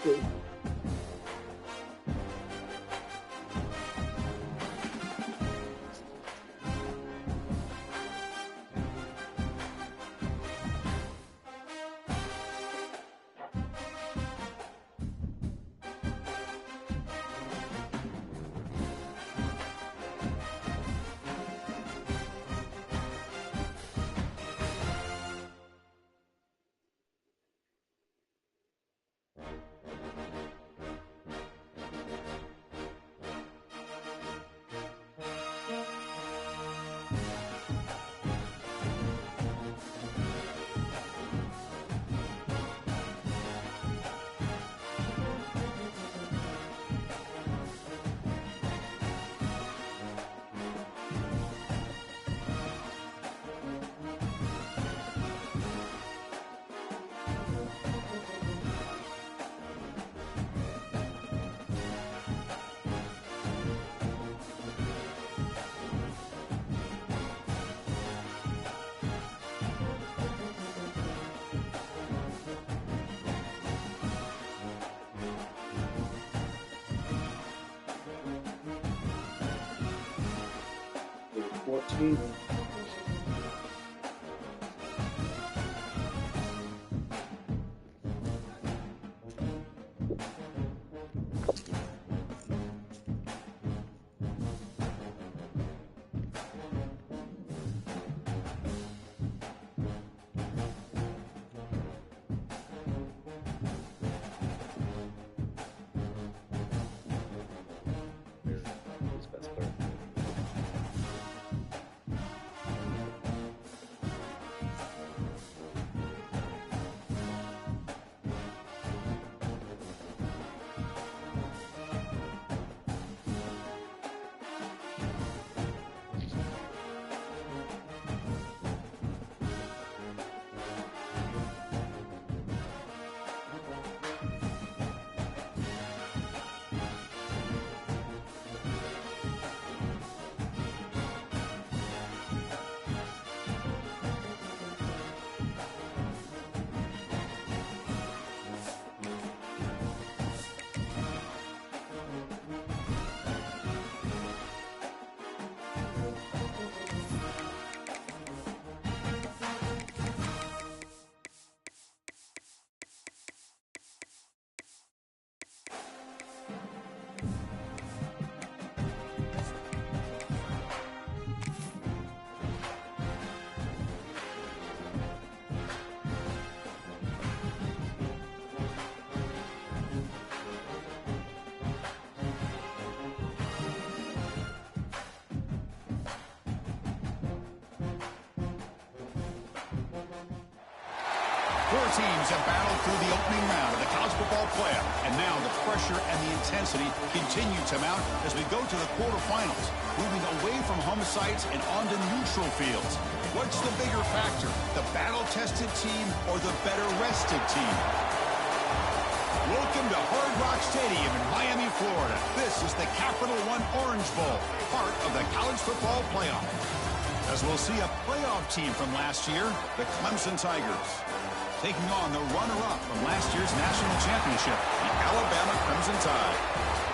Okay. Number 14. His best player. Four teams have battled through the opening round of the college football playoff, and now the pressure and the intensity continue to mount as we go to the quarterfinals, moving away from home sites and onto neutral fields. What's the bigger factor, the battle-tested team or the better-rested team? Welcome to Hard Rock Stadium in Miami, Florida. This is the Capital One Orange Bowl, part of the college football playoff. As we'll see a playoff team from last year, the Clemson Tigers, taking on the runner-up from last year's national championship, the Alabama Crimson Tide.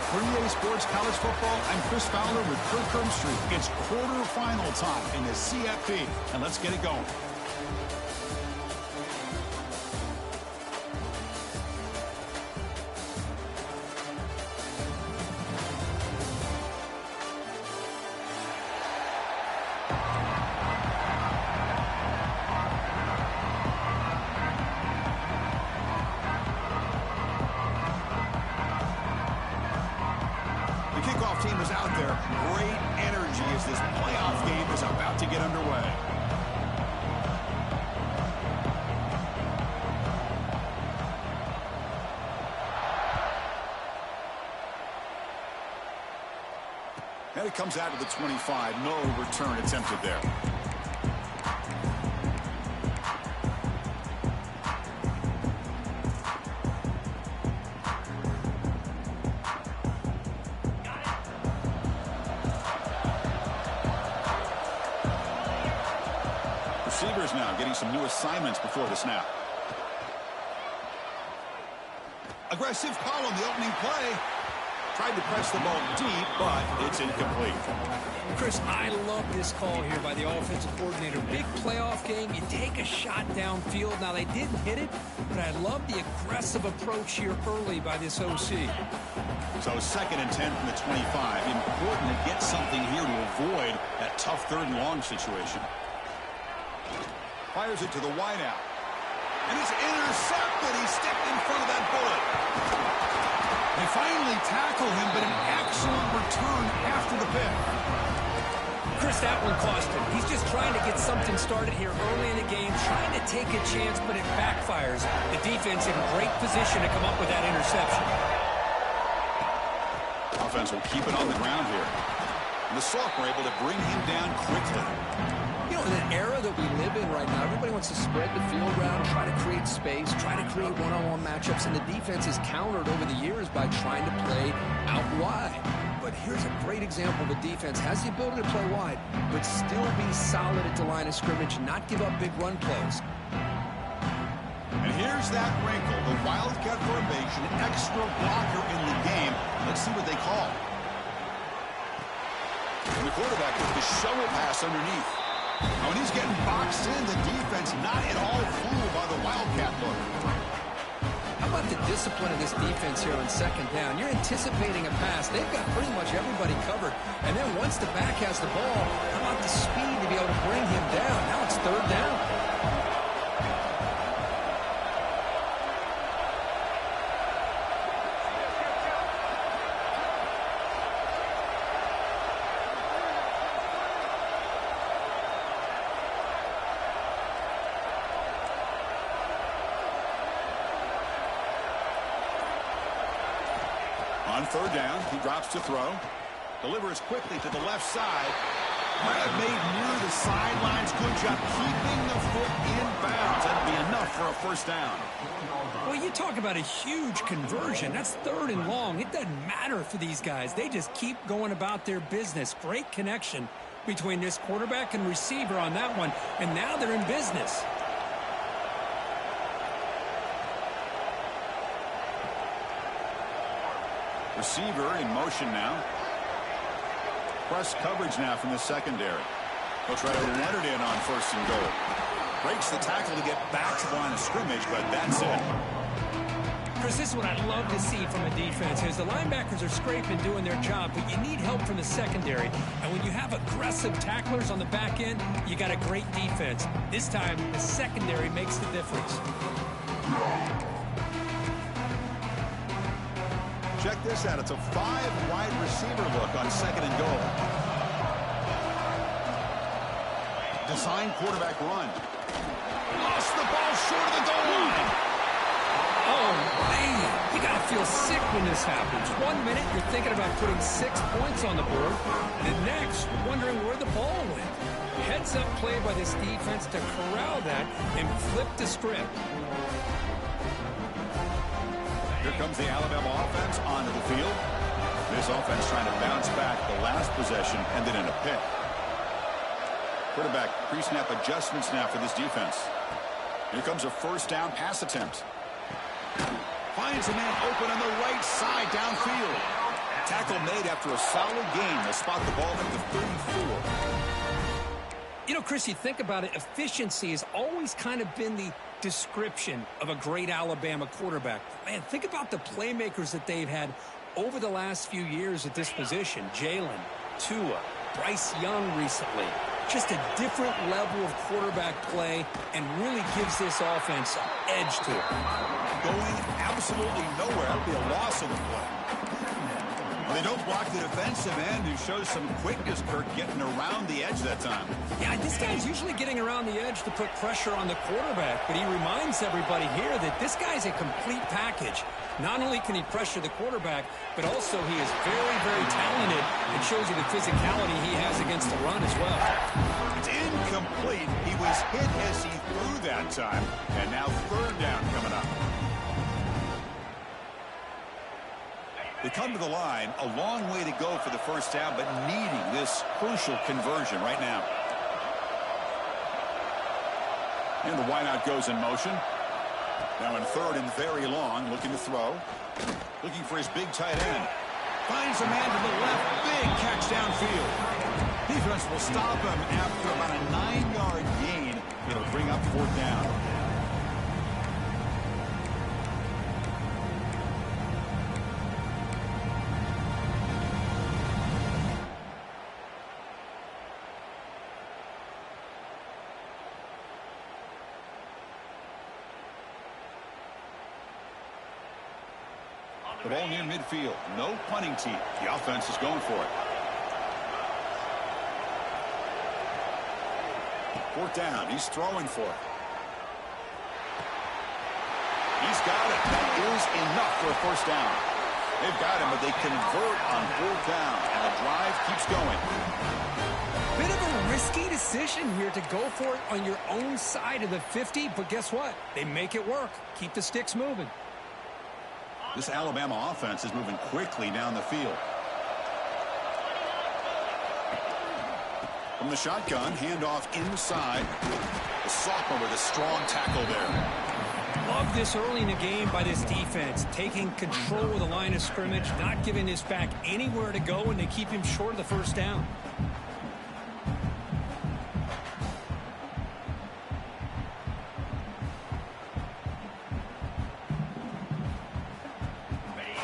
For EA Sports College Football, I'm Chris Fowler with Kirk Herbstreit. It's quarterfinal time in the CFP, and let's get it going. Team is out there. Great energy as this playoff game is about to get underway. And it comes out to the 25. No return attempted there. Receivers now getting some new assignments before the snap. Aggressive call on the opening play. Tried to press the ball deep, but it's incomplete. Chris, I love this call here by the offensive coordinator. Big playoff game. You take a shot downfield. Now, they didn't hit it, but I love the aggressive approach here early by this OC. So 2nd and 10 from the 25. Important to get something here to avoid that tough 3rd and long situation. Fires it to the wideout. And it's intercepted. He stepped in front of that bullet. They finally tackle him, but an excellent return after the pick. Chris, that one cost him. He's just trying to get something started here early in the game, trying to take a chance, but it backfires. The defense in great position to come up with that interception. Offense will keep it on the ground here. And the Soft were able to bring him down quickly. You know, in an era that we live in right now, everybody wants to spread the field around, try to create space, try to create one-on-one matchups, and the defense is countered over the years by trying to play out wide. But here's a great example of a defense has the ability to play wide, but still be solid at the line of scrimmage, not give up big run plays. And here's that wrinkle, the Wildcat formation, extra blocker in the game. Let's see what they call. And the quarterback with the shovel pass underneath. When he's getting boxed in, the defense not at all fooled by the Wildcat look. How about the discipline of this defense here on 2nd down? You're anticipating a pass. They've got pretty much everybody covered. And then once the back has the ball, how about the speed to be able to bring him down? Now it's 3rd down. On 3rd down, he drops to throw. Delivers quickly to the left side. Brad made near the sidelines. Good job keeping the foot in bounds. That'd be enough for a 1st down. Well, you talk about a huge conversion. That's 3rd and long. It doesn't matter for these guys. They just keep going about their business. Great connection between this quarterback and receiver on that one. And now they're in business. Receiver in motion now. Press coverage now from the secondary. He'll try to run it in on 1st and goal. Breaks the tackle to get back to the line of scrimmage, but that's it. Chris, this is what I love to see from a defense is the linebackers are scraping, doing their job, but you need help from the secondary. And when you have aggressive tacklers on the back end, you got a great defense. This time, the secondary makes the difference. Check this out. It's a 5-wide receiver look on 2nd and goal. Design quarterback run. Lost the ball short of the goal line. Oh, man. You got to feel sick when this happens. 1 minute, you're thinking about putting 6 points on the board. And the next, wondering where the ball went. Heads-up play by this defense to corral that and flip the script. Here comes the Alabama offense onto the field. This offense trying to bounce back. The last possession ended in a pick. Quarterback pre-snap adjustments now for this defense. Here comes a 1st down pass attempt. Finds a man open on the right side downfield. Tackle made after a solid gain. They'll spot the ball at the 34. You know, Chris, you think about it, efficiency has always kind of been the description of a great Alabama quarterback. Man, think about the playmakers that they've had over the last few years at this position. Jalen, Tua, Bryce Young recently. Just a different level of quarterback play and really gives this offense edge to it. Going absolutely nowhere. That'll be a loss on the play. They don't block the defensive end, who shows some quickness, Kirk, getting around the edge that time. Yeah, this guy's usually getting around the edge to put pressure on the quarterback, but he reminds everybody here that this guy's a complete package. Not only can he pressure the quarterback, but also he is very, very talented. It shows you the physicality he has against the run as well. It's incomplete. He was hit as he threw that time, and now 3rd down coming up. They come to the line, a long way to go for the 1st down, but needing this crucial conversion right now. And the wideout goes in motion. Now in third and very long, looking to throw. Looking for his big tight end. Finds a man to the left. Big catch downfield. Defense will stop him after about a 9-yard gain. It'll bring up fourth down. The ball near midfield. No punting team. The offense is going for it. Fourth down. He's throwing for it. He's got it. That is enough for a first down. They've got him, but they convert on fourth down, and the drive keeps going. Bit of a risky decision here to go for it on your own side of the 50, but guess what? They make it work. Keep the sticks moving. This Alabama offense is moving quickly down the field. From the shotgun, handoff inside. The sophomore with a strong tackle there. Love this early in the game by this defense. Taking control of the line of scrimmage, not giving this back anywhere to go, and they keep him short of the first down.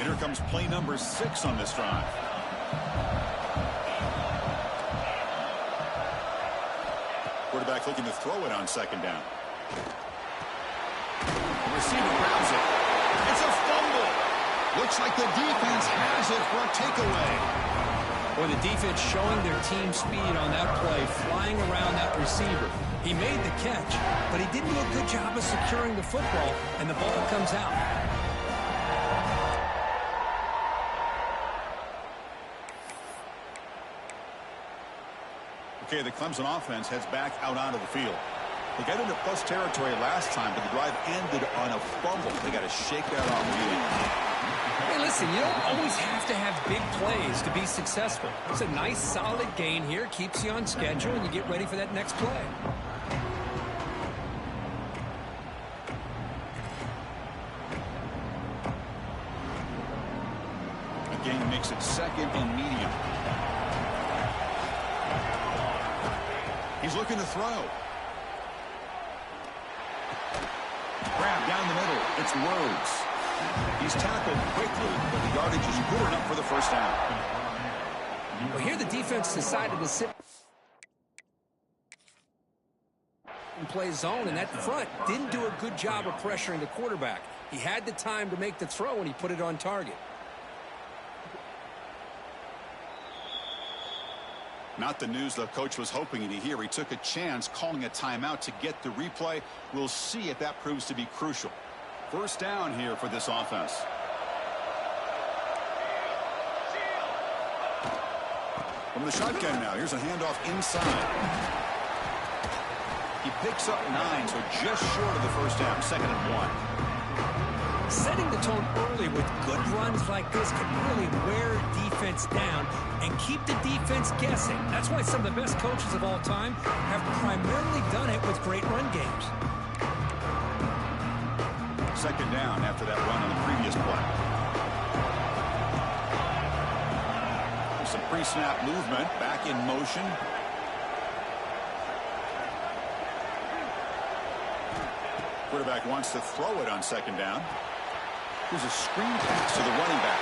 Here comes play number 6 on this drive. Quarterback looking to throw it on second down. The receiver grabs it. It's a fumble. Looks like the defense has it for a takeaway. Boy, the defense showing their team speed on that play, flying around that receiver. He made the catch, but he didn't do a good job of securing the football, and the ball comes out. Okay, the Clemson offense heads back out onto the field. They got into plus territory last time, but the drive ended on a fumble. They got to shake that off immediately. Hey, listen, you don't always have to have big plays to be successful. It's a nice, solid gain here. Keeps you on schedule, and you get ready for that next play. The gain makes it second and medium. He's looking to throw. Grab down the middle. It's Rhodes. He's tackled quickly, but the yardage is good enough for the first down. Well, here the defense decided to sit and play zone, and that front didn't do a good job of pressuring the quarterback. He had the time to make the throw, and he put it on target. Not the news the coach was hoping to hear. He took a chance calling a timeout to get the replay. We'll see if that proves to be crucial. First down here for this offense. From the shotgun now, here's a handoff inside. He picks up 9, so just short of the first down, second and 1. Setting the tone early with good runs like this can really wear defense down and keep the defense guessing. That's why some of the best coaches of all time have primarily done it with great run games. Second down after that run on the previous play. There's some pre-snap movement, back in motion. Quarterback wants to throw it on second down. Here's a screen pass to the running back.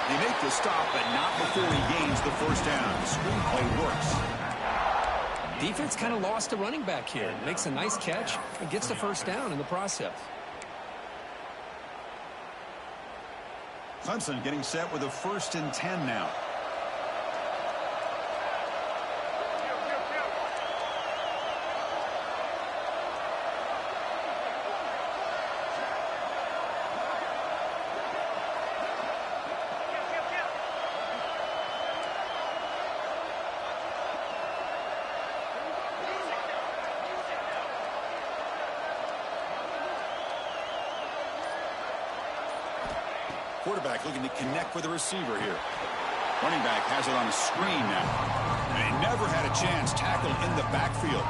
They make the stop, but not before he gains the first down. The screen play works. Defense kind of lost the running back here. Makes a nice catch and gets the first down in the process. Clemson getting set with a 1st and 10 now. Quarterback looking to connect with the receiver here. Running back has it on a screen now. And he never had a chance tackled in the backfield.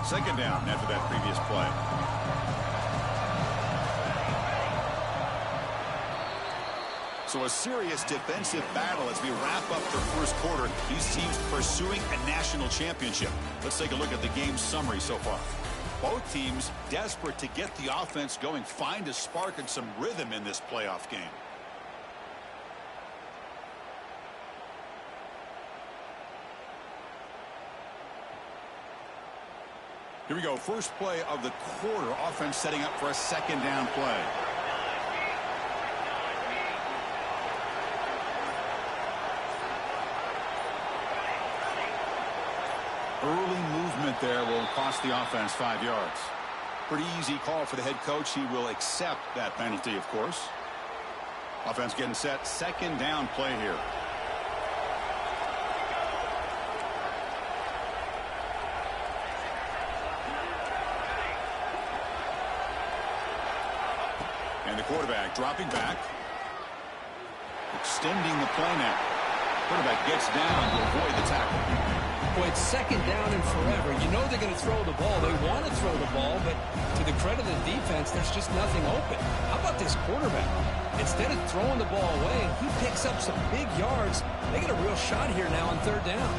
Second down after that previous play. So a serious defensive battle as we wrap up the first quarter. These teams pursuing a national championship. Let's take a look at the game summary so far. Both teams desperate to get the offense going, find a spark and some rhythm in this playoff game. Here we go. First play of the quarter. Offense setting up for a second down play. Early movement there will cost the offense 5 yards. Pretty easy call for the head coach. He will accept that penalty, of course. Offense getting set. Second down play here. And the quarterback dropping back. Extending the play now. Quarterback gets down to avoid the tackle. Boy, it's second down and forever. You know they're going to throw the ball. They want to throw the ball, but to the credit of the defense, there's just nothing open. How about this quarterback? Instead of throwing the ball away, he picks up some big yards. They get a real shot here now on third down.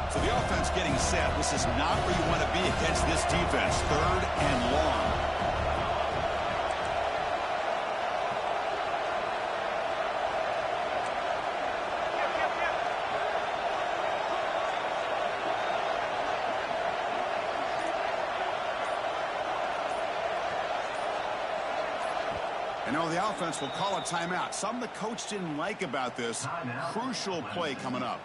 So the offense getting set. This is not where you want to be against this defense. Third and long. And now the offense will call a timeout. Something the coach didn't like about this. Crucial play coming up.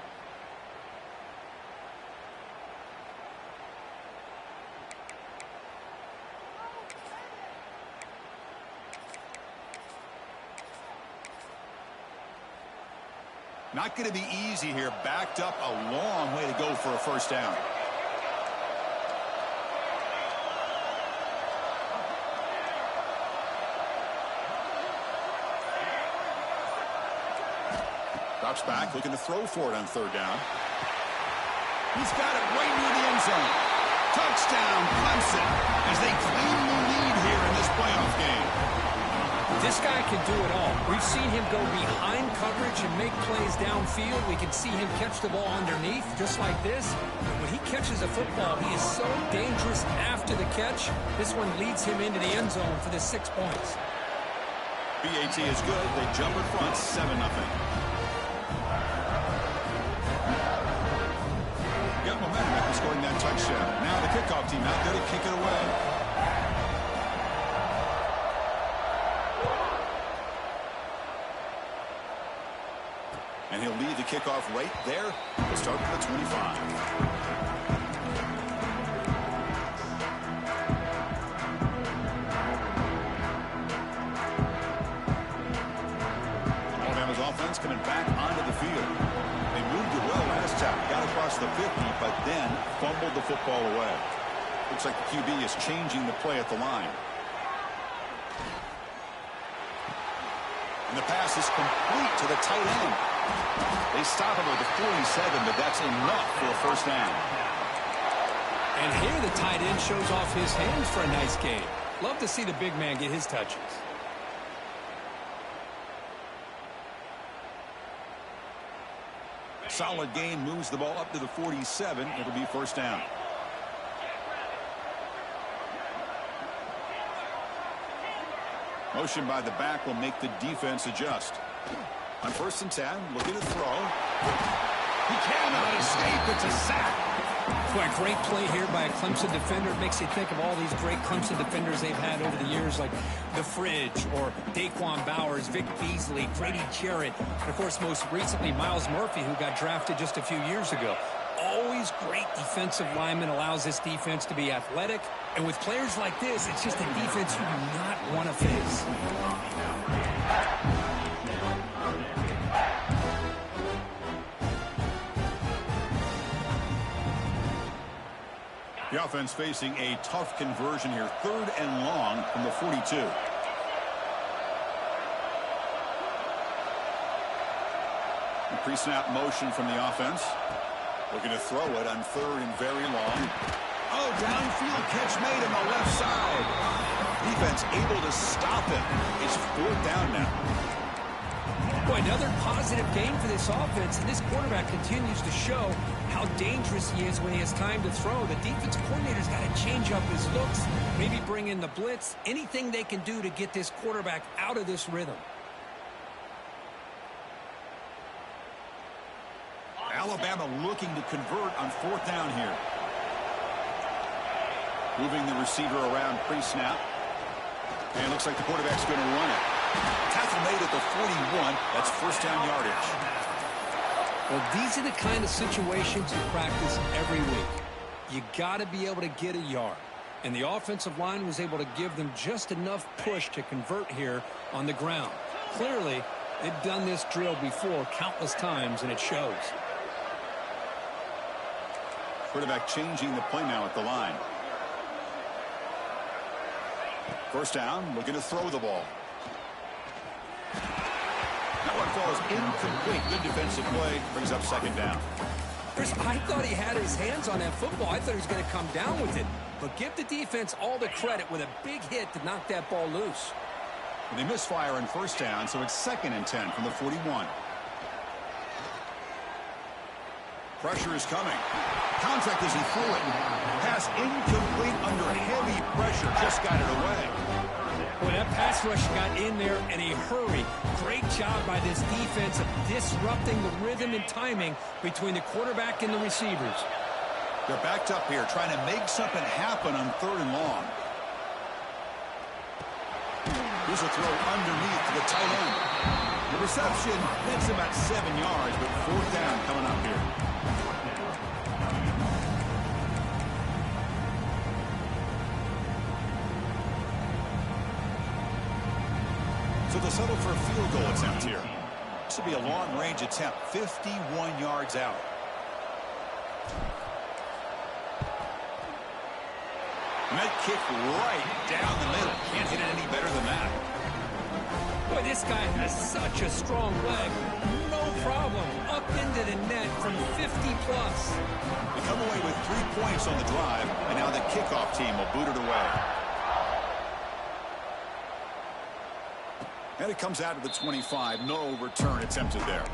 Not going to be easy here. Backed up a long way to go for a first down. Drops back, looking to throw for it on third down. He's got it right near the end zone. Touchdown, Clemson, as they claim the lead here in this playoff game. This guy can do it all. We've seen him go behind coverage and make plays downfield. We can see him catch the ball underneath, just like this. But when he catches a football, he is so dangerous after the catch. This one leads him into the end zone for the 6 points. BAT is good. They jump in front, 7-0. Got momentum after scoring that touchdown. Now the kickoff team out there to kick it away. And he'll lead the kickoff right there. We'll start with the 25. Alabama's offense coming back onto the field. They moved it well last time. Got across the 50, but then fumbled the football away. Looks like the QB is changing the play at the line. And the pass is complete to the tight end. They stop him at the 47, but that's enough for a first down. And here the tight end shows off his hands for a nice gain. Love to see the big man get his touches. Solid gain, moves the ball up to the 47. It'll be first down. Motion by the back will make the defense adjust. On first and 10, looking to throw. He cannot escape. It's a sack. Boy, a great play here by a Clemson defender. It makes you think of all these great Clemson defenders they've had over the years, like The Fridge or Daquan Bowers, Vic Beasley, Grady Jarrett, and, of course, most recently, Myles Murphy, who got drafted just a few years ago. Always great defensive lineman, allows this defense to be athletic. And with players like this, it's just a defense you do not want to face. The offense facing a tough conversion here. Third and long from the 42. Pre-snap motion from the offense. Looking to throw it on 3rd and very long. Oh, downfield catch made on the left side. Defense able to stop him. It's 4th down now. Boy, another positive game for this offense, and this quarterback continues to show how dangerous he is when he has time to throw. The defense coordinator's got to change up his looks, maybe bring in the blitz, anything they can do to get this quarterback out of this rhythm. Alabama looking to convert on 4th down here. Moving the receiver around pre-snap. And it looks like the quarterback's going to run it. Tackle made at the 41. That's 1st down yardage. Well, these are the kind of situations you practice every week. You got to be able to get a yard. And the offensive line was able to give them just enough push to convert here on the ground. Clearly, they've done this drill before countless times, and it shows. Quarterback changing the play now at the line. 1st down, looking to throw the ball. That one falls incomplete. Good defensive play. Brings up 2nd down. Chris, I thought he had his hands on that football. I thought he was going to come down with it. But give the defense all the credit with a big hit to knock that ball loose. And they misfire on 1st down, so it's 2nd and 10 from the 41. Pressure is coming. Contact as he threw it. Pass incomplete under heavy pressure. Just got it away. Well, that pass rush got in there in a hurry. Great job by this defense of disrupting the rhythm and timing between the quarterback and the receivers. They're backed up here, trying to make something happen on 3rd and long. Here's a throw underneath to the tight end. The reception, that's about 7 yards, but 4th down coming up here. So they'll settle for a field goal attempt here. This will be a long-range attempt, 51 yards out. And that kick right down the middle. Can't hit it any better than that. Boy, this guy has such a strong leg. No problem. Up into the net from 50-plus. They come away with 3 points on the drive, and now the kickoff team will boot it away. And it comes out of the 25. No return attempted there.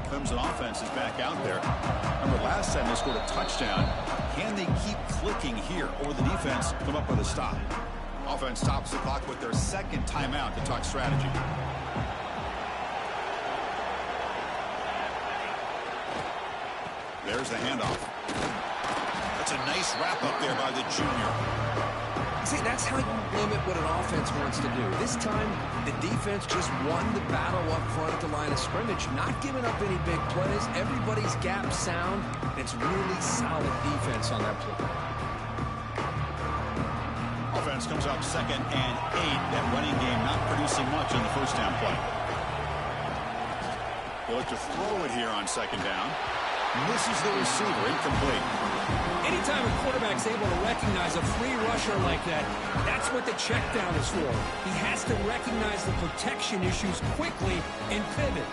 Clemson offense is back out there. Remember last time they scored a touchdown. Can they keep clicking here, or the defense come up with a stop? Offense stops the clock with their 2nd timeout to talk strategy. There's the handoff. That's a nice wrap up there by the junior. See, that's how you limit what an offense wants to do. This time, the defense just won the battle up front at the line of scrimmage, not giving up any big plays. Everybody's gap sound. It's really solid defense on that play. Offense comes up 2nd and 8. That running game not producing much on the 1st down play. They look to throw it here on 2nd down. Misses the receiver, incomplete. Anytime a quarterback's able to recognize a free rusher like that, that's what the check down is for. He has to recognize the protection issues quickly and pivot.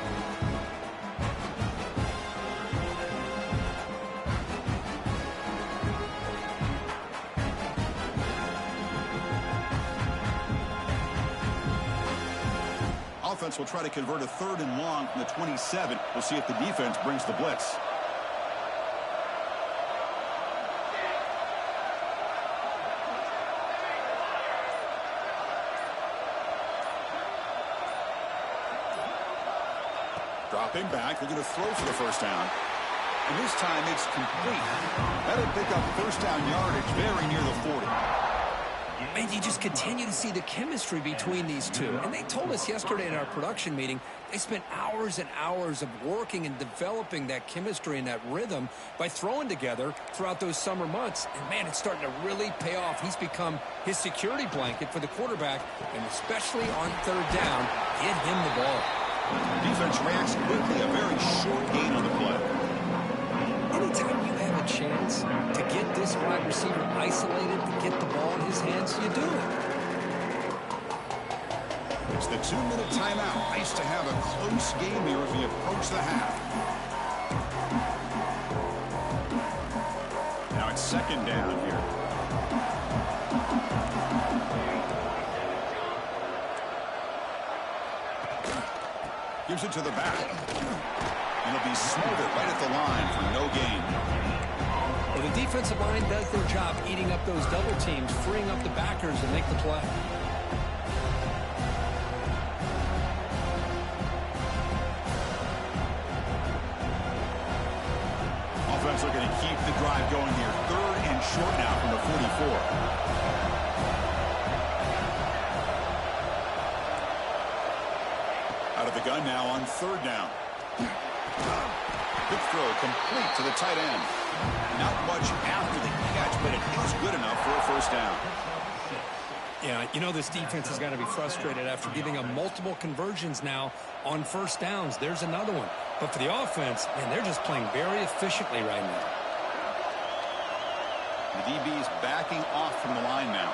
Offense will try to convert a 3rd and long from the 27. We'll see if the defense brings the blitz. Dropping back, looking to throw for the 1st down. And this time it's complete. That'll pick up 1st down yardage very near the 40. And you just continue to see the chemistry between these two. And they told us yesterday in our production meeting, they spent hours and hours of working and developing that chemistry and that rhythm by throwing together throughout those summer months. And, man, it's starting to really pay off. He's become his security blanket for the quarterback, and especially on third down, get him the ball. Defense reacts quickly, a very short gain on the play. Anytime you have a chance to get this wide receiver isolated, to get the ball in his hands, you do it. It's the 2-minute timeout. Nice to have a close game here as we approach the half. Now it's second down here. Gives it to the back. And it'll be smothered right at the line for no gain. Well, the defensive line does their job eating up those double teams, freeing up the backers to make the play. Offense looking to keep the drive going here. Third and short now from the 44. Out of the gun now on third down. Good throw, complete to the tight end. Not much after the catch, but it is good enough for a first down. Yeah, you know this defense has got to be frustrated after giving up multiple conversions now on first downs. There's another one. But for the offense, man, they're just playing very efficiently right now. The DB is backing off from the line now.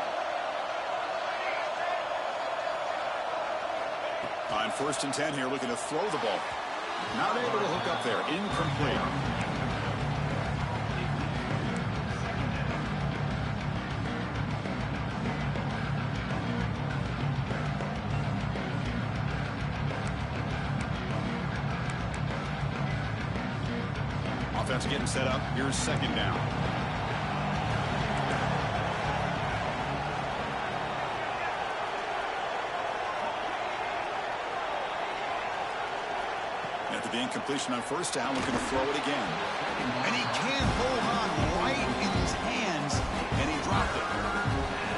On 1st and 10 here, looking to throw the ball. Not able to hook up there. Incomplete. Offense getting set up. Here's second down. The incompletion on first down, looking to throw it again. And he can't hold on right in his hands, and he dropped it.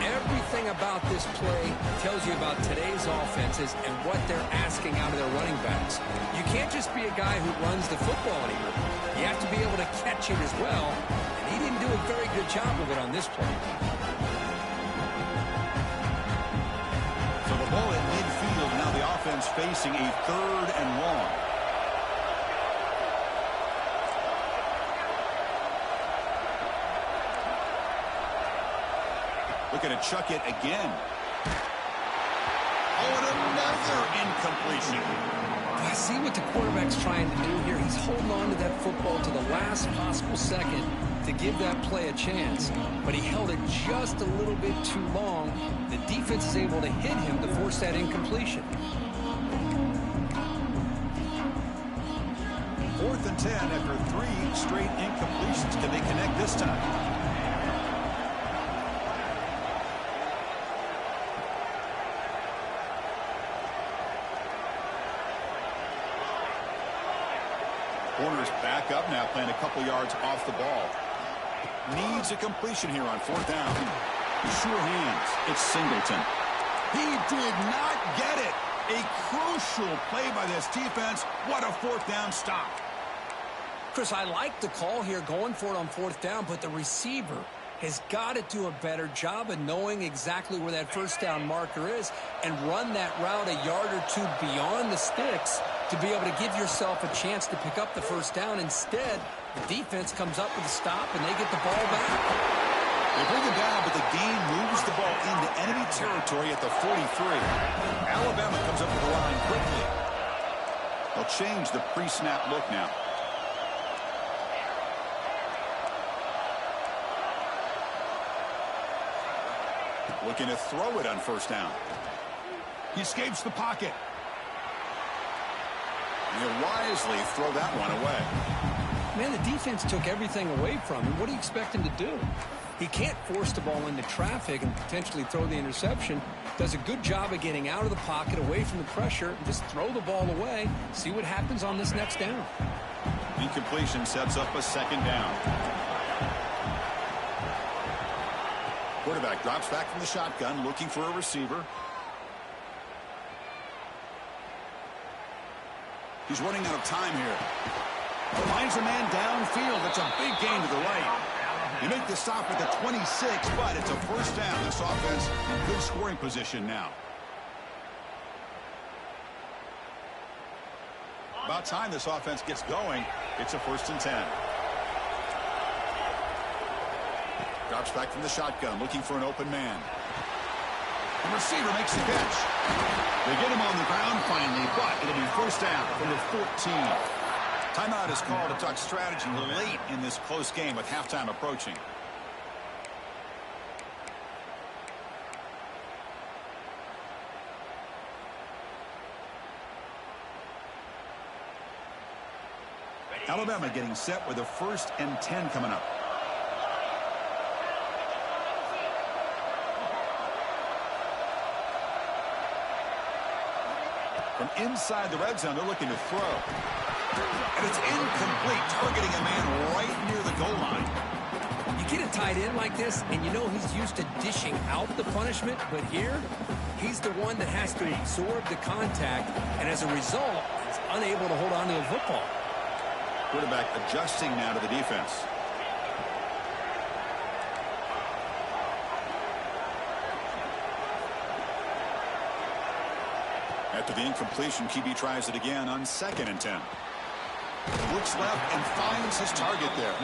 Everything about this play tells you about today's offenses and what they're asking out of their running backs. You can't just be a guy who runs the football anymore. You have to be able to catch it as well, and he didn't do a very good job of it on this play. So the ball at midfield, now the offense facing a third and long. Looking to chuck it again. Oh, and another incompletion. I see what the quarterback's trying to do here. He's holding on to that football to the last possible second to give that play a chance. But he held it just a little bit too long. The defense is able to hit him to force that incompletion. 4th and 10 after 3 straight incompletions. Can they connect this time? Corners back up now, playing a couple yards off the ball. Needs a completion here on 4th down. Sure hands. It's Singleton. He did not get it. A crucial play by this defense. What a 4th down stop. Chris, I like the call here going for it on 4th down, but the receiver has got to do a better job of knowing exactly where that first down marker is and run that route a yard or two beyond the sticks to be able to give yourself a chance to pick up the first down. Instead, the defense comes up with a stop, and they get the ball back. They bring it down, but the gain moves the ball into enemy territory at the 43. Alabama comes up with the line quickly. They'll change the pre-snap look now. Looking to throw it on first down. He escapes the pocket. And he'll wisely throw that one away. Man, the defense took everything away from him. What do you expect him to do? He can't force the ball into traffic and potentially throw the interception. Does a good job of getting out of the pocket, away from the pressure, and just throw the ball away. See what happens on this next down. Incompletion sets up a second down. Quarterback drops back from the shotgun, looking for a receiver. He's running out of time here. Finds a man downfield. It's a big gain to the right. You make the stop at the 26, but it's a first down. This offense in good scoring position now. About time this offense gets going. It's a 1st and 10. Drops back from the shotgun, looking for an open man. The receiver makes the catch. They get him on the ground finally, but it'll be first down from the 14. Timeout is called to talk strategy late in this close game with halftime approaching. Alabama getting set with a 1st and 10 coming up. From inside the red zone, they're looking to throw. And it's incomplete, targeting a man right near the goal line. You get a tight end like this, and you know he's used to dishing out the punishment, but here, he's the one that has to absorb the contact, and as a result, he's unable to hold on to the football. Quarterback adjusting now to the defense. After the incompletion, QB tries it again on 2nd and 10. Looks left and finds his target there.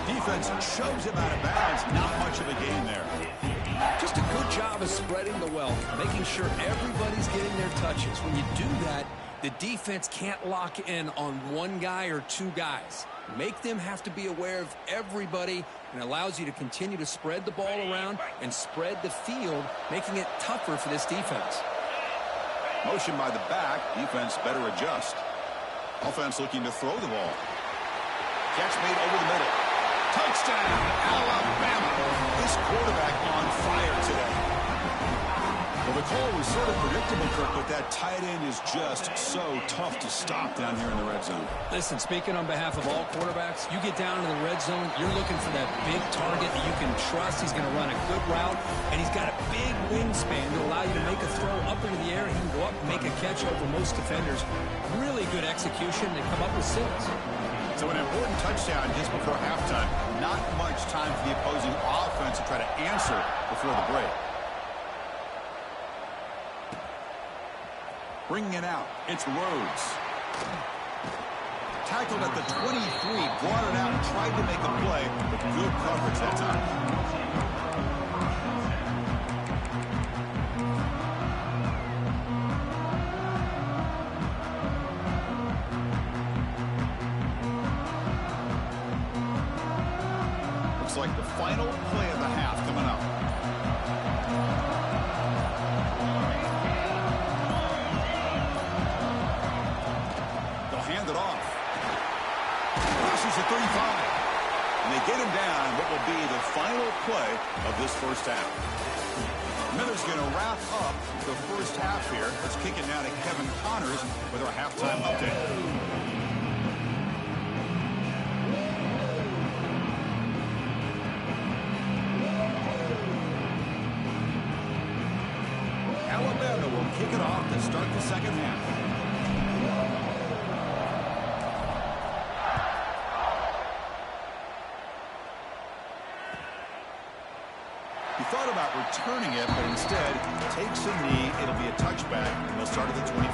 Defense shoves him out of bounds. Not much of a gain there. Just a good job of spreading the wealth, making sure everybody's getting their touches. When you do that, the defense can't lock in on one guy or 2 guys. Make them have to be aware of everybody, and allows you to continue to spread the ball around and spread the field, making it tougher for this defense. Motion by the back. Defense better adjust. Offense looking to throw the ball. Catch made over the middle. Touchdown, Alabama. This quarterback on fire today. Well, the call was sort of predictable, Kirk, but that tight end is just so tough to stop down here in the red zone. Listen, speaking on behalf of all quarterbacks, you get down to the red zone, you're looking for that big target that you can trust. He's going to run a good route, and he's got a big wingspan to allow you to make a throw up into the air. He can go up and make a catch over most defenders. Really good execution. They come up with 6. So an important touchdown just before halftime. Not much time for the opposing offense to try to answer before the break. Bringing it out, it's Rhodes. Tackled at the 23, brought it out and tried to make a play, but good coverage that time. Looks like the final play of the half coming up. Hand it off. Crosses the 35. And they get him down what will be the final play of this first half. Miller's going to wrap up the first half here. Let's kick it now to Kevin Connors with our halftime update. Alabama will kick it off to start the second half. Thought about returning it, but instead takes a knee. It'll be a touchback, and they'll start at the 25.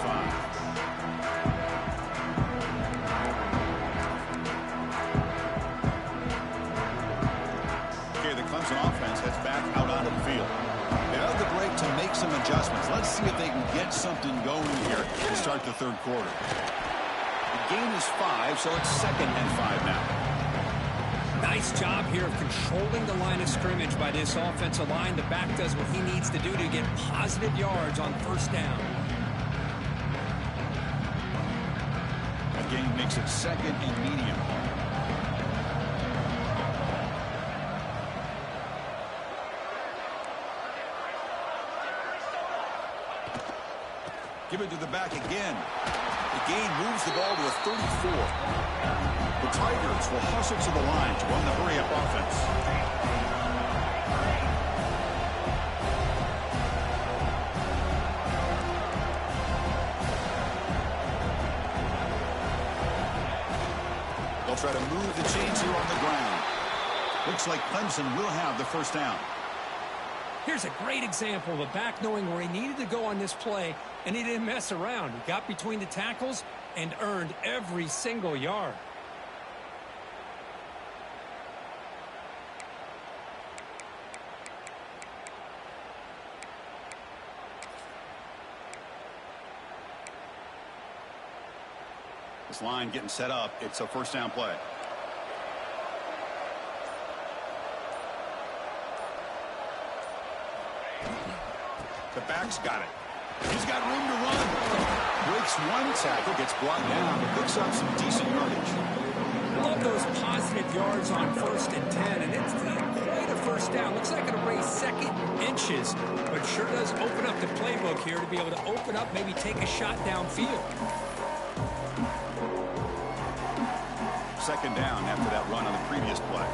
Okay, the Clemson offense heads back out onto the field. They have the break to make some adjustments. Let's see if they can get something going here to start the third quarter. The gain is 5, so it's 2nd and 5 now. Nice job here of controlling the line of scrimmage by this offensive line. The back does what he needs to do to get positive yards on first down. That gain makes it 2nd and medium. Give it to the back again. The gain moves the ball to a 34. The Tigers will hustle to the line to run the hurry-up offense. They'll try to move the chains here on the ground. Looks like Clemson will have the first down. Here's a great example of a back knowing where he needed to go on this play, and he didn't mess around. He got between the tackles and earned every single yard. This line getting set up. It's a first down play. The back's got it. He's got room to run. Breaks one tackle, gets brought down, but picks up some decent yardage. I love those positive yards on 1st and 10, and it's quite a first down. Looks like it'll raise second inches, but sure does open up the playbook here to be able to open up, maybe take a shot downfield. Second down after that run on the previous play.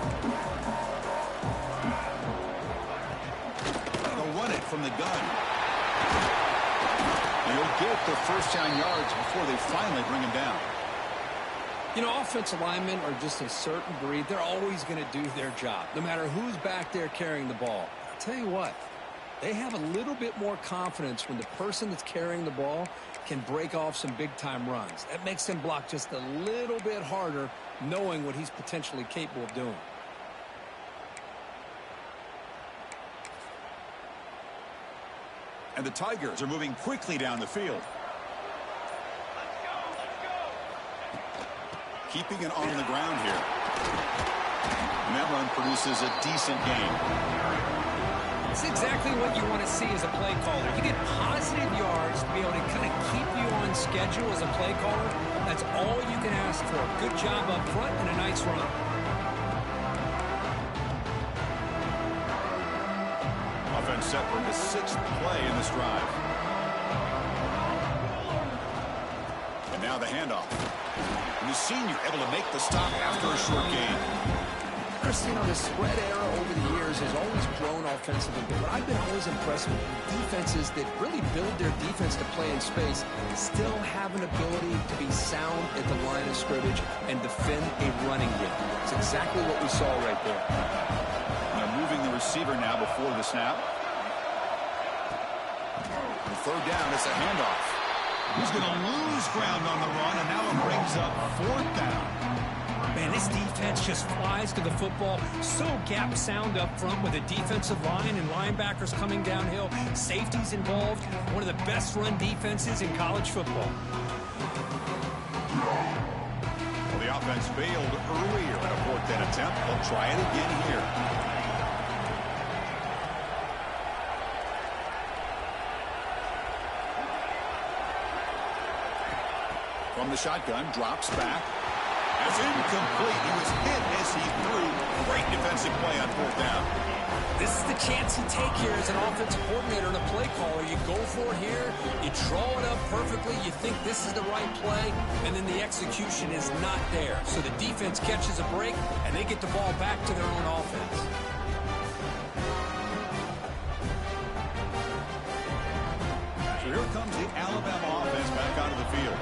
They'll run it from the gun. And he'll get the first down yards before they finally bring him down. You know, offensive linemen are just a certain breed. They're always going to do their job, no matter who's back there carrying the ball. I'll tell you what, they have a little bit more confidence when the person that's carrying the ball can break off some big-time runs. That makes them block just a little bit harder, knowing what he's potentially capable of doing. And the Tigers are moving quickly down the field. Keeping it on the ground here. And that run produces a decent gain. It's exactly what you want to see as a play caller. You get positive yards to be able to kind of keep you on schedule as a play caller. That's all you can ask for. Good job up front and a nice run. Offense set for the 6th play in this drive. And now the handoff. And the senior able to make the stop after a short gain. Chris, you know, the spread era over the years has always grown offensively, but what I've been always impressed with defenses that really build their defense to play in space still have an ability to be sound at the line of scrimmage and defend a running game. It's exactly what we saw right there. Now moving the receiver now before the snap. And third down, it's a handoff. He's going to lose ground on the run, and now it brings up 4th down. Man, this defense just flies to the football. So gap sound up front with a defensive line and linebackers coming downhill. Safeties involved. One of the best run defenses in college football. Well, the offense failed earlier at a 4th down attempt. They'll try it again here. From the shotgun, drops back. That's incomplete. He was hit as he threw. Great defensive play on 4th down. This is the chance you take here as an offensive coordinator and a play caller. You go for it here. You draw it up perfectly. You think this is the right play, and then the execution is not there. So the defense catches a break, and they get the ball back to their own offense. So here comes the Alabama offense back onto the field.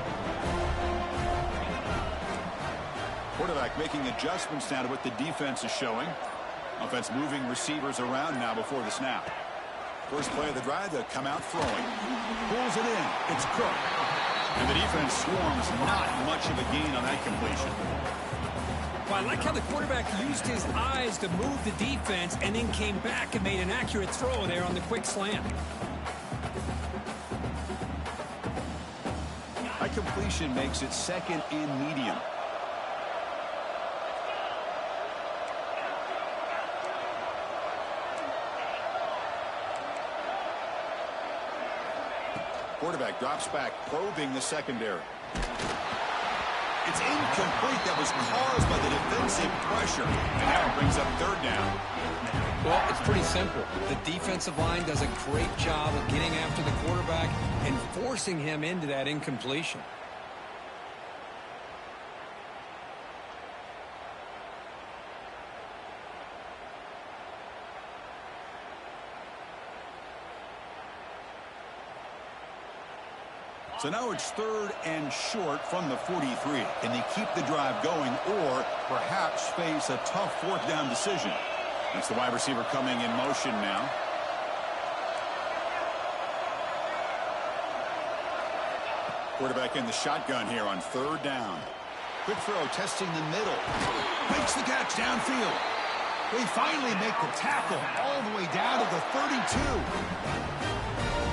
Quarterback making adjustments now to what the defense is showing. Offense moving receivers around now before the snap. First play of the drive, they'll come out throwing. Pulls it in. It's Cook. And the defense swarms. Not much of a gain on that completion. Well, I like how the quarterback used his eyes to move the defense and then came back and made an accurate throw there on the quick slant. That completion makes it 2nd and medium. Quarterback drops back, probing the secondary. It's incomplete. That was caused by the defensive pressure. And now it brings up 3rd down. Well, it's pretty simple. The defensive line does a great job of getting after the quarterback and forcing him into that incompletion. So now it's 3rd and short from the 43. Can they keep the drive going or perhaps face a tough 4th down decision? That's the wide receiver coming in motion now. Quarterback in the shotgun here on 3rd down. Quick throw, testing the middle. Makes the catch downfield. They finally make the tackle all the way down to the 32.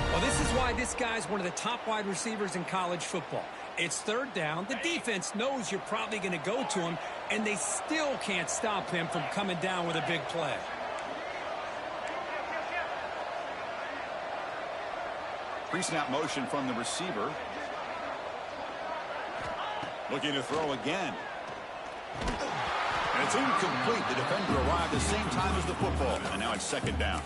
Well, this is why this guy's one of the top wide receivers in college football. It's 3rd down. The defense knows you're probably going to go to him, and they still can't stop him from coming down with a big play. Pre-snap motion from the receiver. Looking to throw again. And it's incomplete. The defender arrived at the same time as the football. And now it's 2nd down.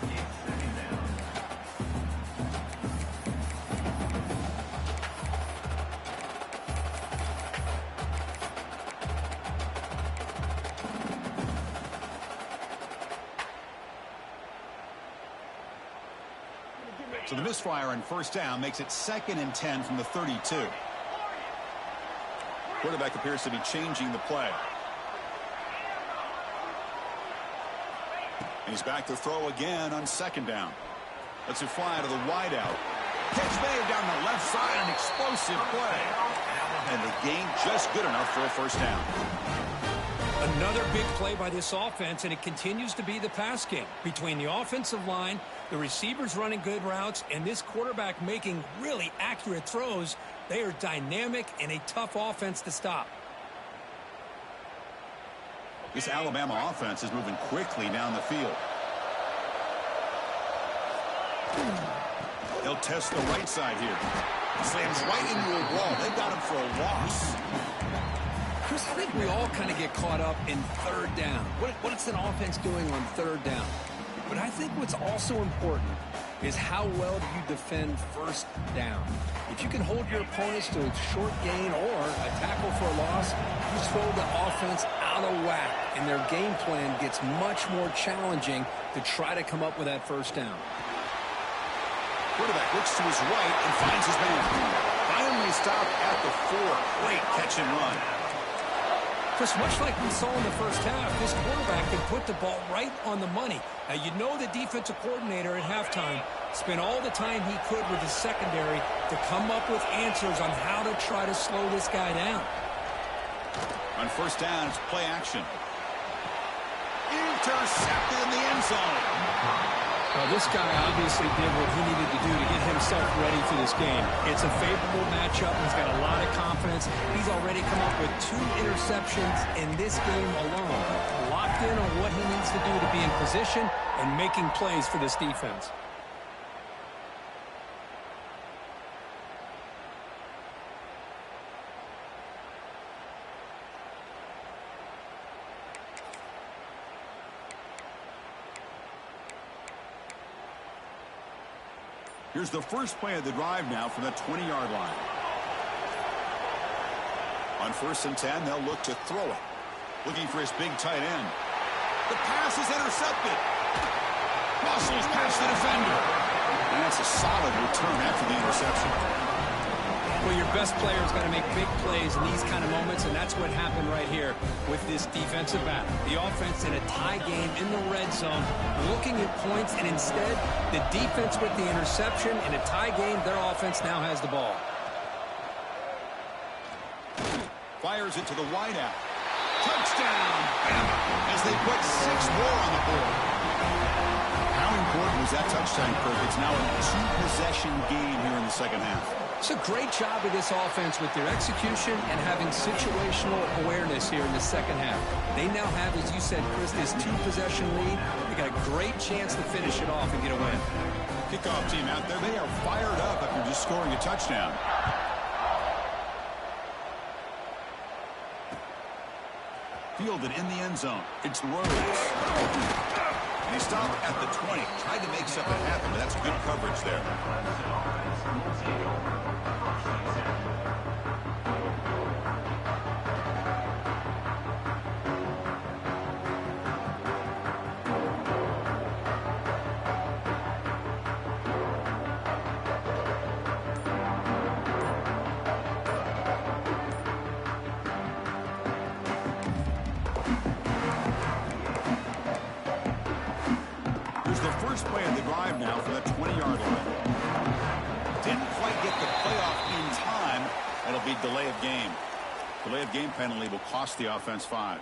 So the misfire on 1st down makes it 2nd and 10 from the 32. Quarterback appears to be changing the play. And he's back to throw again on 2nd down. Let's it fly to the wideout. Catch made down the left side, an explosive play. And the gain just good enough for a 1st down. Another big play by this offense, and it continues to be the pass game. Between the offensive line, the receivers running good routes, and this quarterback making really accurate throws, they are dynamic and a tough offense to stop. This Alabama offense is moving quickly down the field. They'll test the right side here. Slams right into a wall. They got him for a loss. Chris, I think we all kind of get caught up in 3rd down. What's an offense doing on 3rd down? But I think what's also important is how well do you defend 1st down. If you can hold your opponents to a short gain or a tackle for a loss, you throw the offense out of whack, and their game plan gets much more challenging to try to come up with that 1st down. Quarterback looks to his right and finds his man. Finally stopped at the 4. Great catch and run. Chris, much like we saw in the 1st half, this quarterback can put the ball right on the money. Now, you know the defensive coordinator at halftime spent all the time he could with the secondary to come up with answers on how to try to slow this guy down. On 1st down, it's play action. Intercepted in the end zone. Well, this guy obviously did what he needed to do to get himself ready for this game. It's a favorable matchup. He's got a lot of confidence. He's already come up with 2 interceptions in this game alone. Locked in on what he needs to do to be in position and making plays for this defense. Here's the first play of the drive now from the 20-yard line. On 1st and 10, they'll look to throw it. Looking for his big tight end. The pass is intercepted. Muscles past the defender. And that's a solid return after the interception. Well, your best player's got to make big plays in these kind of moments, and that's what happened right here with this defensive back. The offense in a tie game in the red zone, looking at points, and instead, the defense with the interception. In a tie game, their offense now has the ball. Fires it to the wideout. Touchdown, Bama, as they put 6 more on the board. How important was that touchdown, Kirk? It's now a 2-possession game here in the 2nd half. It's a great job of this offense with their execution and having situational awareness here in the 2nd half. They now have, as you said, Chris, this 2-possession lead. They got a great chance to finish it off and get a win. Kickoff team out there, they are fired up after just scoring a touchdown. Fielded in the end zone. It's Rhodes. And he stopped at the 20. Tried to make something happen, but that's good coverage there. drive now from the 20-yard line. Didn't quite get the playoff in time. That'll be delay of game. Delay of game penalty will cost the offense 5.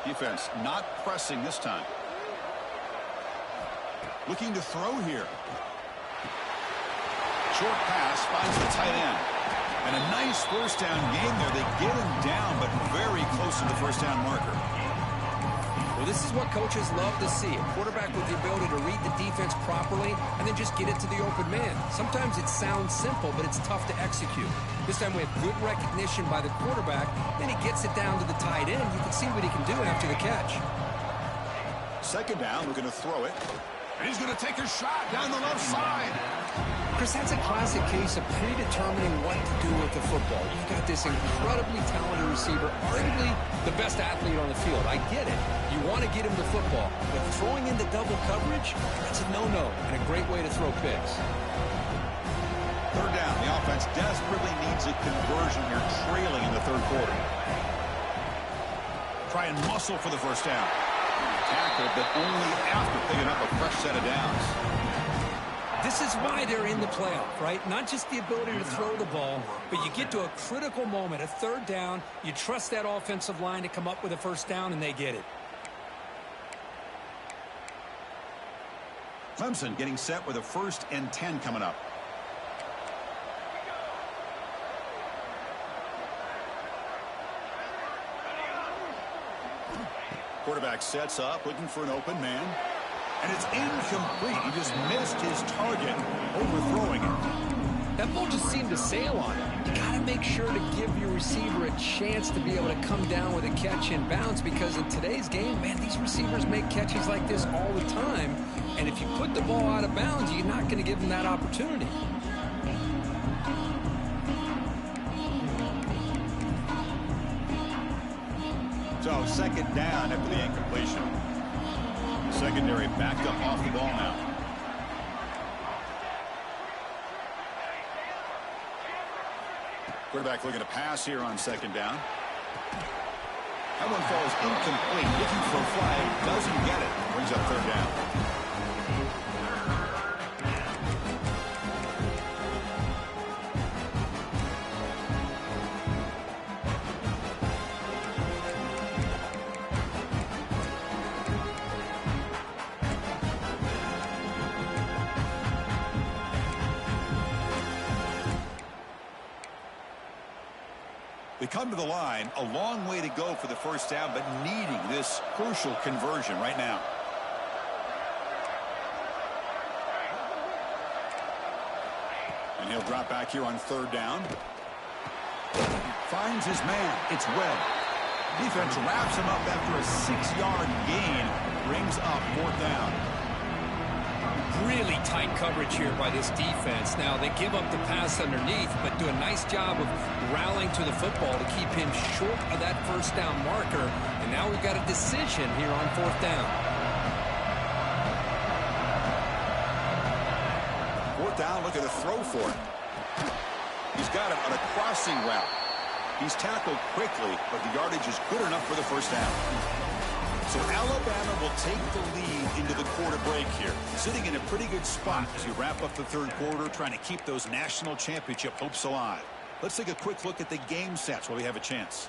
Defense not pressing this time. Looking to throw here. Short pass finds the tight end. And a nice first down game there. They get him down, but very close to the first down marker. Well, this is what coaches love to see. A quarterback with the ability to read the defense properly and then just get it to the open man. Sometimes it sounds simple, but it's tough to execute. This time we have good recognition by the quarterback. Then he gets it down to the tight end. You can see what he can do after the catch. Second down, looking to throw it. And he's going to take a shot down the left side. Chris, that's a classic case of predetermining what to do with the football. You've got this incredibly talented receiver, arguably the best athlete on the field. I get it. You want to get him the football, but throwing into double coverage, that's a no-no and a great way to throw picks. Third down, the offense desperately needs a conversion here, trailing in the third quarter. Try and muscle for the first down. Tackle, but only after picking up a fresh set of downs. This is why they're in the playoff, right? Not just the ability to throw the ball, but you get to a critical moment, a third down, you trust that offensive line to come up with a first down, and they get it. Clemson getting set with a 1st and 10 coming up. Quarterback sets up, looking for an open man. And it's incomplete. He just missed his target, overthrowing it. That ball just seemed to sail on him. You got to make sure to give your receiver a chance to be able to come down with a catch and bounce, because in today's game, man, these receivers make catches like this all the time. And if you put the ball out of bounds, you're not going to give them that opportunity. So second down after the incompletion. Secondary backed up off the ball now. Quarterback looking to pass here on second down. That one falls incomplete. Looking for a flag. Doesn't get it. Brings up third down. They come to the line, a long way to go for the first down, but needing this crucial conversion right now. And he'll drop back here on third down. Finds his man. It's Webb. Defense wraps him up after a 6-yard gain. Brings up fourth down. Really tight coverage here by this defense. Now, they give up the pass underneath, but do a nice job of rallying to the football to keep him short of that first down marker. And now we've got a decision here on fourth down. Fourth down, look at the throw for it. He's got it on a crossing route. He's tackled quickly, but the yardage is good enough for the first down. So Alabama will take the lead into the quarter break here, sitting in a pretty good spot as you wrap up the third quarter, trying to keep those national championship hopes alive. Let's take a quick look at the game sets while we have a chance.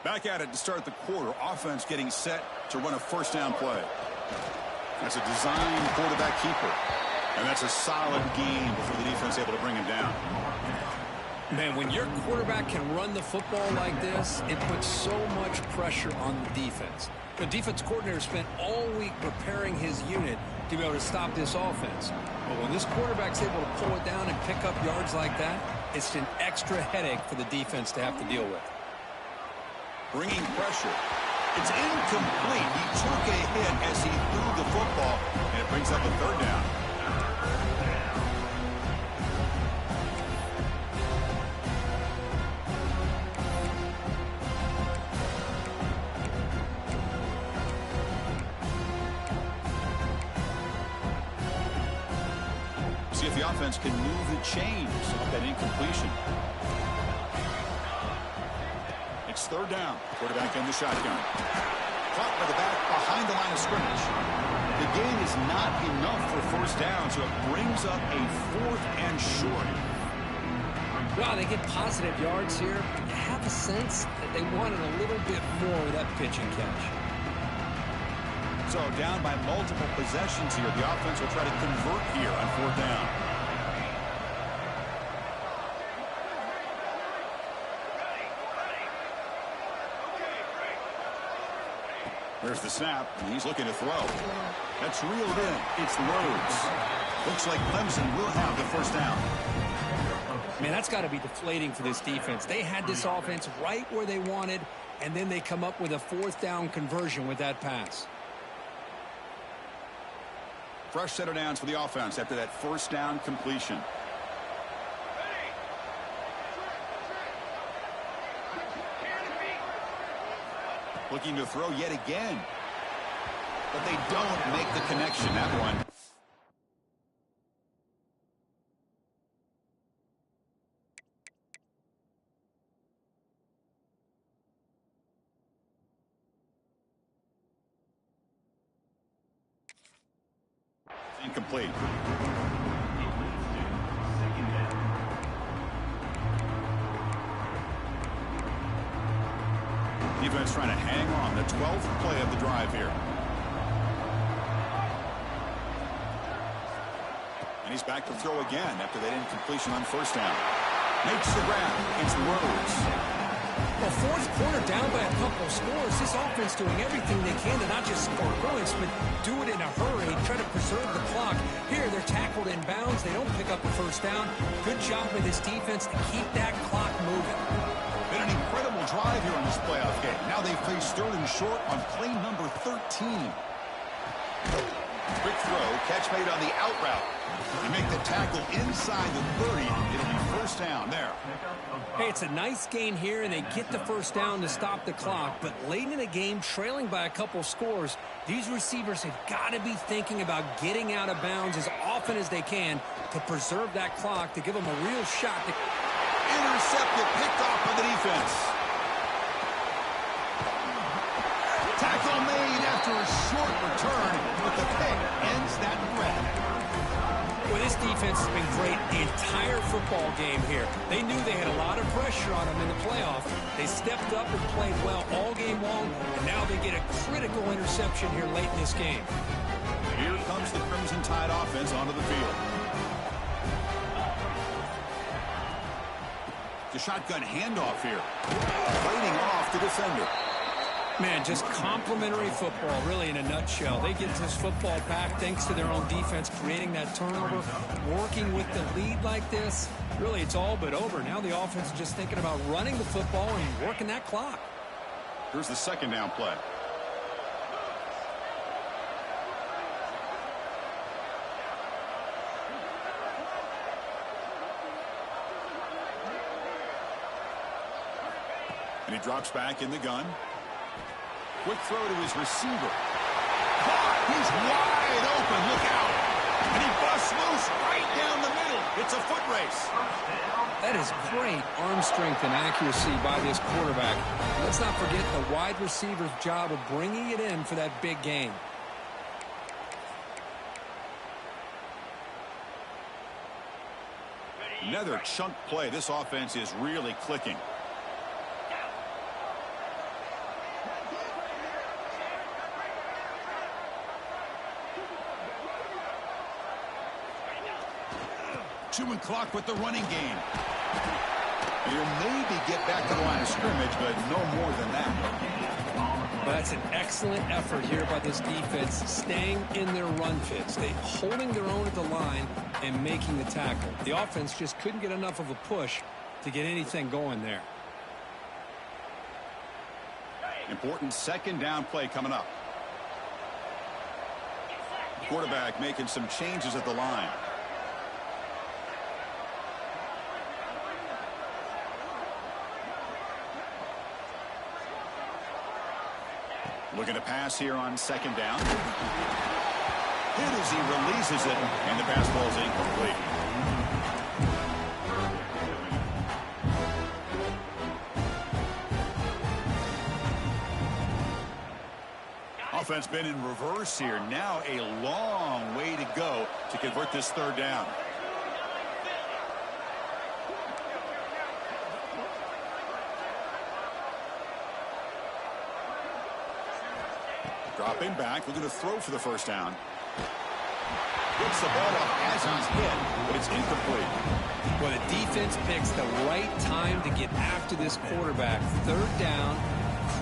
Back at it to start the quarter. Offense getting set to run a first down play. That's a design quarterback keeper. And that's a solid game before the defense able to bring him down. Man, when your quarterback can run the football like this, it puts so much pressure on the defense. The defense coordinator spent all week preparing his unit to be able to stop this offense. But when this quarterback's able to pull it down and pick up yards like that, it's an extra headache for the defense to have to deal with. Bringing pressure. It's incomplete. He took a hit as he threw the football, and it brings up a third down. if the offense can move the chains off that incompletion. It's third down. Quarterback in the shotgun. Caught by the back behind the line of scrimmage. The gain is not enough for first down, so it brings up a 4th and short. Wow, they get positive yards here. You have a sense that they wanted a little bit more of that pitch and catch. So down by multiple possessions here. The offense will try to convert here on 4th down. There's the snap, and he's looking to throw. That's reeled in. It's Rhodes. Looks like Clemson will have the first down. Man, that's got to be deflating for this defense. They had this offense right where they wanted, and then they come up with a 4th down conversion with that pass. Fresh set of downs for the offense after that first down completion. Looking to throw yet again. But they don't make the connection, that one. Incomplete. Defense trying to hang on. The 12th play of the drive here. And he's back to throw again after that incompletion on first down. Makes the grab. It's Rhodes. Well, 4th quarter down by a couple of scores. This offense doing everything they can to not just score points, but do it in a hurry, try to preserve the clock. Here, they're tackled in bounds. They don't pick up the first down. Good job by this defense to keep that clock moving. Been an incredible drive here in this playoff game. Now they face 3rd and short on play number 13. Quick throw, catch made on the out route. They make the tackle inside the 30. It'll be first down there. Hey, it's a nice gain here, and they get the first down to stop the clock. But late in the game, trailing by a couple scores, these receivers have got to be thinking about getting out of bounds as often as they can to preserve that clock, to give them a real shot. Intercepted, picked off by the defense. Tackle made after a short return, but the pick ends that threat. Well, this defense has been great the entire football game here. They knew they had a lot of pressure on them in the playoffs. They stepped up and played well all game long, and now they get a critical interception here late in this game. Here comes the Crimson Tide offense onto the field. The shotgun handoff here. Fighting off the defender. Man, just complimentary football, really, in a nutshell. They get this football back thanks to their own defense, creating that turnover, working with the lead like this. Really, it's all but over. Now the offense is just thinking about running the football and working that clock. Here's the 2nd down play. And he drops back in the gun. Quick throw to his receiver. Caught! He's wide open. Look out! And he busts loose right down the middle. It's a foot race. That is great arm strength and accuracy by this quarterback. Let's not forget the wide receiver's job of bringing it in for that big gain. Another chunk play. This offense is really clicking. Chewing clock with the running game. He'll maybe get back to the line of scrimmage, but no more than that. But that's an excellent effort here by this defense, staying in their run fits. They holding their own at the line and making the tackle. The offense just couldn't get enough of a push to get anything going there. Important 2nd down play coming up. Quarterback making some changes at the line. Looking to pass here on 2nd down. hit as he releases it, and the pass ball is incomplete. Offense been in reverse here. Now a long way to go to convert this third down. Dropping back, looking to throw for the first down. Gets the ball off as he's hit, but it's incomplete. Well, the defense picks the right time to get after this quarterback. Third down,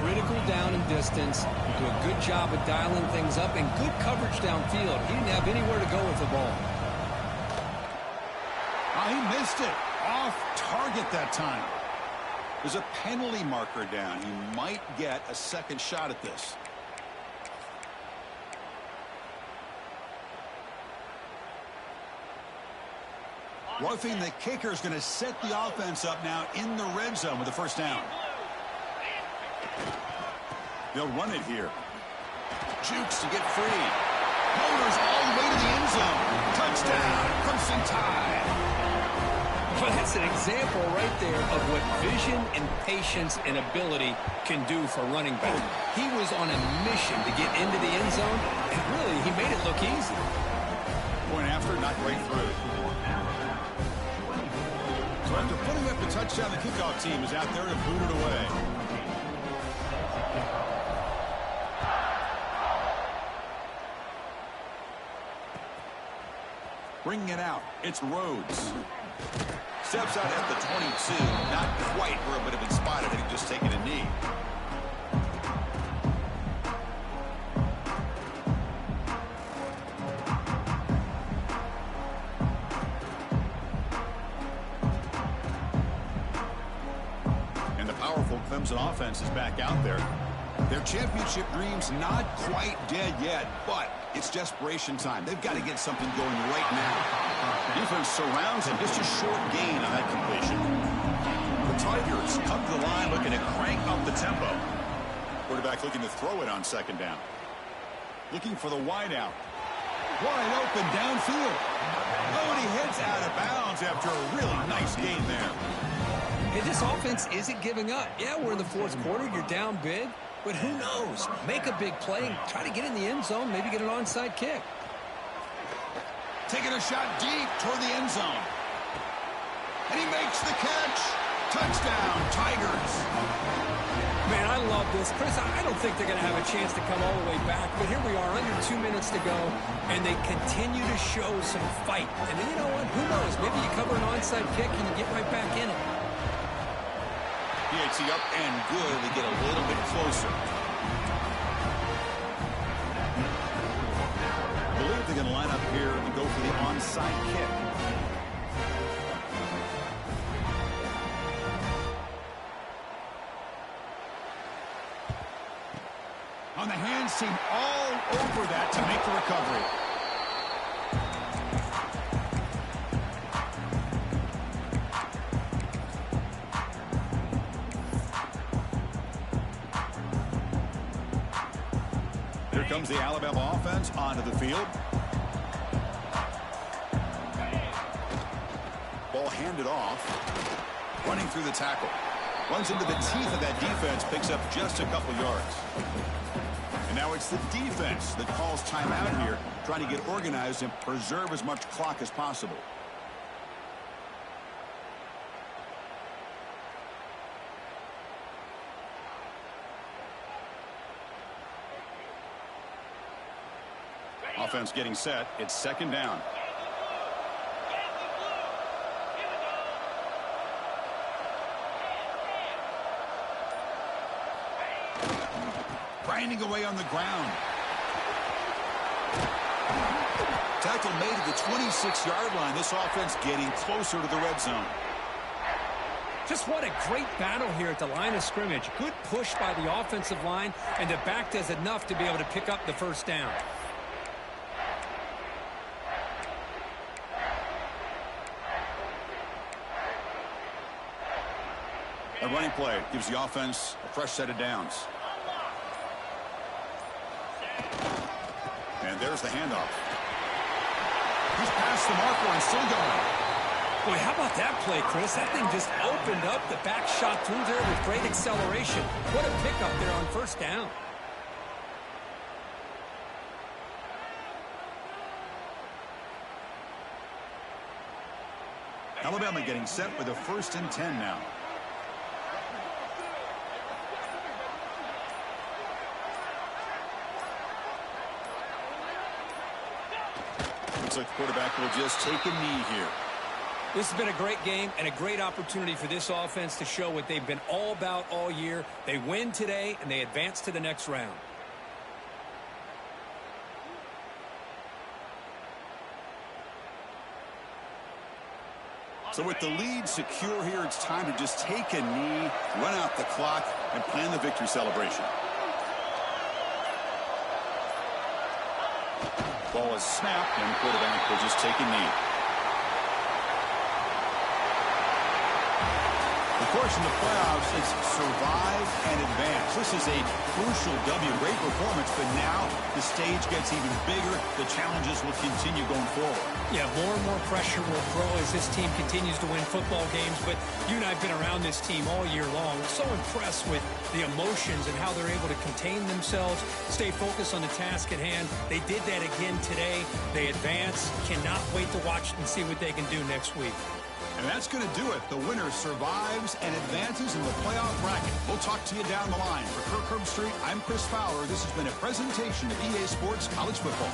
critical down and distance. Do a good job of dialing things up and good coverage downfield. He didn't have anywhere to go with the ball. He missed it. Off target that time. There's a penalty marker down. He might get a second shot at this. Roughing the kicker is going to set the offense up now in the red zone with the first down. They'll run it here. Jukes to get free. Motors all the way to the end zone. Touchdown, Crimson Tide. Well, that's an example right there of what vision and patience and ability can do for running back. He was on a mission to get into the end zone, and really, he made it look easy. Point after, not right through. So after putting up the touchdown, the kickoff team is out there to boot it away. Bringing it out, it's Rhodes. Steps out at the 22, not quite where it would have been spotted had he just taken a knee. And the powerful Clemson offense is back out there. Their championship dreams not quite dead yet, but it's desperation time. They've got to get something going right now. Defense surrounds him. Just a short gain on that completion. The Tigers come to the line looking to crank up the tempo. Quarterback looking to throw it on second down. Looking for the wideout. Wide open downfield. Oh, and he heads out of bounds after a really nice gain there. Hey, this offense isn't giving up. Yeah, we're in the fourth quarter. You're down big. But who knows? Make a big play and try to get in the end zone, maybe get an onside kick. Taking a shot deep toward the end zone. And he makes the catch. Touchdown, Tigers. Man, I love this. Chris, I don't think they're going to have a chance to come all the way back. But here we are, under 2 minutes to go, and they continue to show some fight. And then you know what? Who knows? Maybe you cover an onside kick and you get right back in it. PAT up and good. They get a little bit closer. I believe they're going to line up here and go for the onside kick. On the hands team all over that to make the recovery. Comes the Alabama offense onto the field. Ball handed off. Running through the tackle. Runs into the teeth of that defense. Picks up just a couple yards. And now it's the defense that calls timeout here. Trying to get organized and preserve as much clock as possible. Offense getting set. It's second down. Grinding away on the ground. Tackle made at the 26-yard line. This offense getting closer to the red zone. Just what a great battle here at the line of scrimmage. Good push by the offensive line, and the back does enough to be able to pick up the first down. A running play gives the offense a fresh set of downs. And there's the handoff. He's past the marker and still going. Boy, how about that play, Chris? That thing just opened up. The back shot through there with great acceleration. What a pickup there on first down. Alabama getting set with a 1st and 10 now. Looks like the quarterback will just take a knee here. This has been a great game and a great opportunity for this offense to show what they've been all about all year. They win today, and they advance to the next round. So with the lead secure here, it's time to just take a knee, run out the clock, and plan the victory celebration. Ball is snapped, and the quarterback will just take a knee. Of course, in the playoffs, it's survive and advance. This is a crucial W. Great performance, but now the stage gets even bigger. The challenges will continue going forward. Yeah, more and more pressure will grow as this team continues to win football games. But you and I have been around this team all year long. So impressed with the emotions and how they're able to contain themselves, stay focused on the task at hand. They did that again today. They advance. Cannot wait to watch and see what they can do next week. And that's going to do it. The winner survives and advances in the playoff bracket. We'll talk to you down the line. For Kirk Herbstreit, I'm Chris Fowler. This has been a presentation of EA Sports College Football.